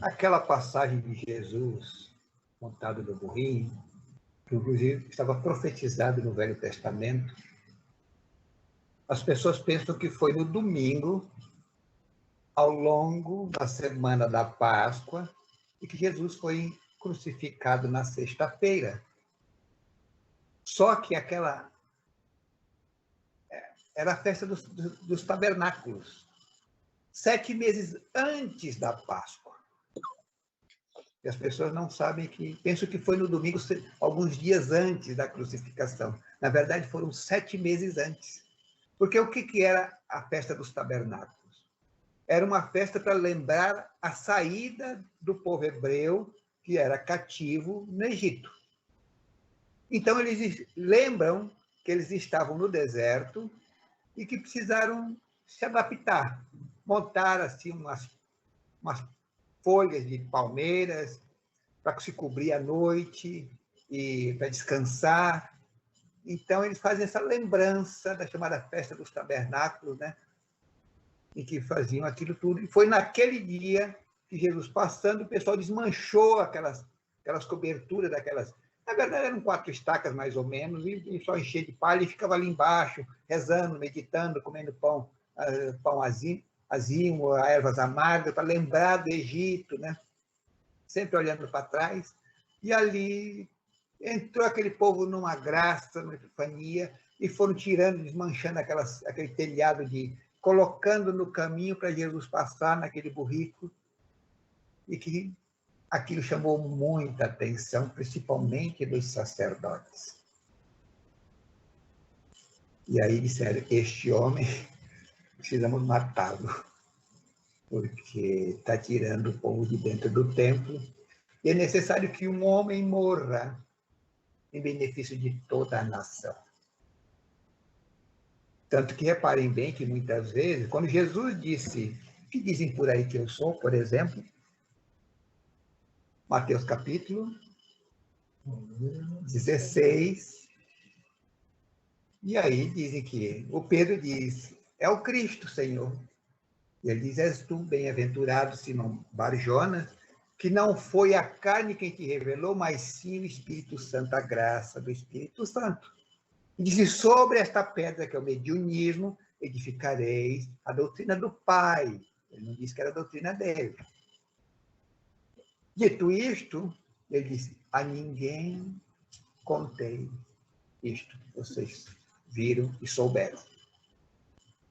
Aquela passagem de Jesus montado no burrinho, que inclusive estava profetizado no Velho Testamento, as pessoas pensam que foi no domingo, ao longo da semana da Páscoa, e que Jesus foi crucificado na sexta-feira. Só que aquela era a festa dos tabernáculos, 7 meses antes da Páscoa. E as pessoas não sabem que, pensam que foi no domingo, alguns dias antes da crucificação. Na verdade, foram 7 meses antes. Porque o que era a festa dos tabernáculos? Era uma festa para lembrar a saída do povo hebreu, que era cativo no Egito. Então, eles lembram que eles estavam no deserto e que precisaram se adaptar, montar assim umas folhas de palmeiras para se cobrir à noite e para descansar. Então, eles fazem essa lembrança da chamada Festa dos Tabernáculos, né? Em que faziam aquilo tudo. E foi naquele dia que Jesus, passando, o pessoal desmanchou aquelas coberturas daquelas... Na verdade, eram 4 estacas, mais ou menos, e só enchia de palha e ficava ali embaixo, rezando, meditando, comendo pão azimo, ervas amargas, para lembrar do Egito, né? Sempre olhando para trás. E ali entrou aquele povo numa graça, numa epifania, e foram tirando, desmanchando aquele telhado, colocando no caminho para Jesus passar naquele burrico, e que aquilo chamou muita atenção, principalmente dos sacerdotes. E aí disseram, este homem, precisamos matá-lo, porque está tirando o povo de dentro do templo, e é necessário que um homem morra em benefício de toda a nação. Tanto que reparem bem que muitas vezes, quando Jesus disse, que dizem por aí que eu sou, por exemplo, Mateus capítulo 16, e aí dizem que o Pedro diz, é o Cristo, Senhor. E ele diz, és tu bem-aventurado, Simão Barjonas, que não foi a carne quem te revelou, mas sim o Espírito Santo, a graça do Espírito Santo. E diz, sobre esta pedra, que é o mediunismo, edificareis a doutrina do Pai. Ele não disse que era a doutrina dele. Dito isto, ele disse, a ninguém contei isto que vocês viram e souberam.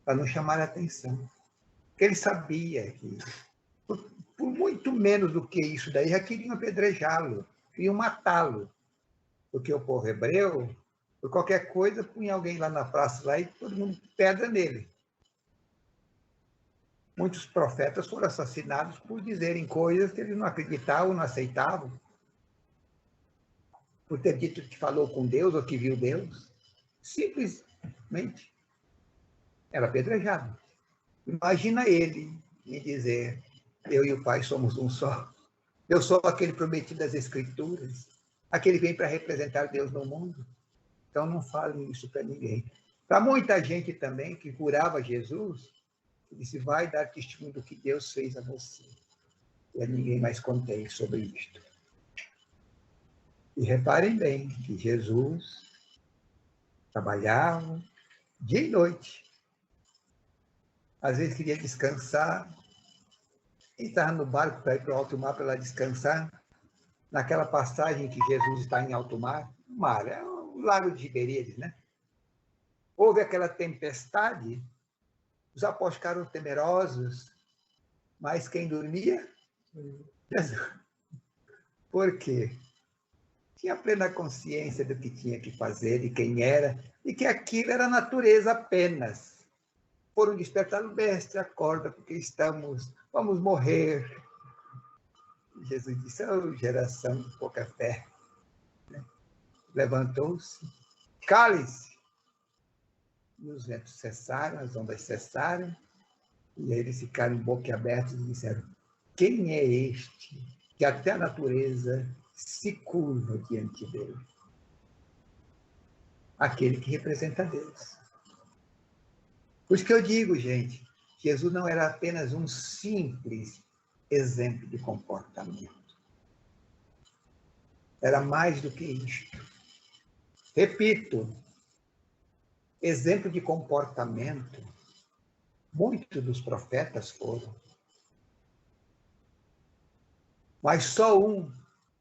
Para não chamar a atenção. Porque ele sabia que, por muito menos do que isso daí, já queriam apedrejá-lo, queriam matá-lo. Porque o povo hebreu, por qualquer coisa, punha alguém lá na praça lá, e todo mundo pedra nele. Muitos profetas foram assassinados por dizerem coisas que eles não acreditavam, não aceitavam. Por ter dito que falou com Deus ou que viu Deus. Simplesmente era apedrejado. Imagina ele me dizer, eu e o Pai somos um só. Eu sou aquele prometido das Escrituras, aquele que vem para representar Deus no mundo. Então não falem isso para ninguém. Para muita gente também que curava Jesus, disse, vai dar testemunho do que Deus fez a você. E a ninguém mais contei sobre isto. E reparem bem que Jesus trabalhava dia e noite. Às vezes queria descansar, estava no barco para ir para o alto mar para lá descansar. Naquela passagem que Jesus está em alto mar, o mar é o lago de Tiberíades, né? Houve aquela tempestade, os apóstolos ficaram temerosos, mas quem dormia? Jesus. Por quê? Tinha plena consciência do que tinha que fazer, de quem era, e que aquilo era natureza apenas. Foram despertados, mestre, acorda, porque vamos morrer. Jesus disse, oh, geração de pouca fé. Levantou-se, cale-se. E os ventos cessaram, as ondas cessaram, e eles ficaram boquiabertos e disseram, quem é este que até a natureza se curva diante dele? Aquele que representa Deus. Por isso que eu digo, gente, Jesus não era apenas um simples exemplo de comportamento. Era mais do que isto. Repito, exemplo de comportamento, muitos dos profetas foram. Mas só um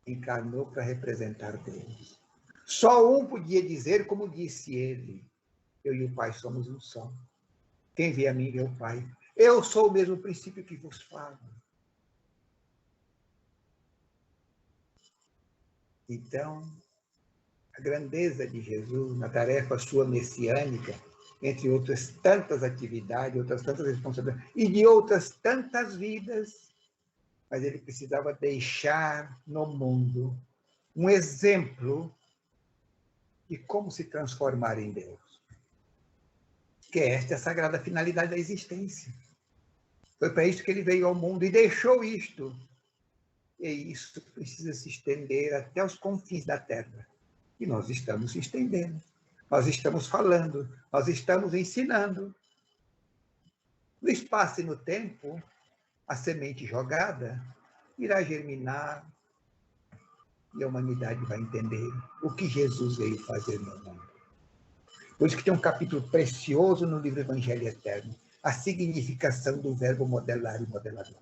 encarnou para representar Deus. Só um podia dizer, como disse ele, eu e o Pai somos um só. Quem vê a mim vê o Pai. Eu sou o mesmo princípio que vos falo. Então, a grandeza de Jesus na tarefa sua messiânica, entre outras tantas atividades, outras tantas responsabilidades, e de outras tantas vidas, mas ele precisava deixar no mundo um exemplo de como se transformar em Deus. Que esta é a sagrada finalidade da existência. Foi para isso que ele veio ao mundo e deixou isto. E isso precisa se estender até os confins da Terra. E nós estamos se estendendo. Nós estamos falando, nós estamos ensinando. No espaço e no tempo, a semente jogada irá germinar e a humanidade vai entender o que Jesus veio fazer no mundo. Por isso que tem um capítulo precioso no livro Evangelho Eterno, a significação do verbo modelar e modelador.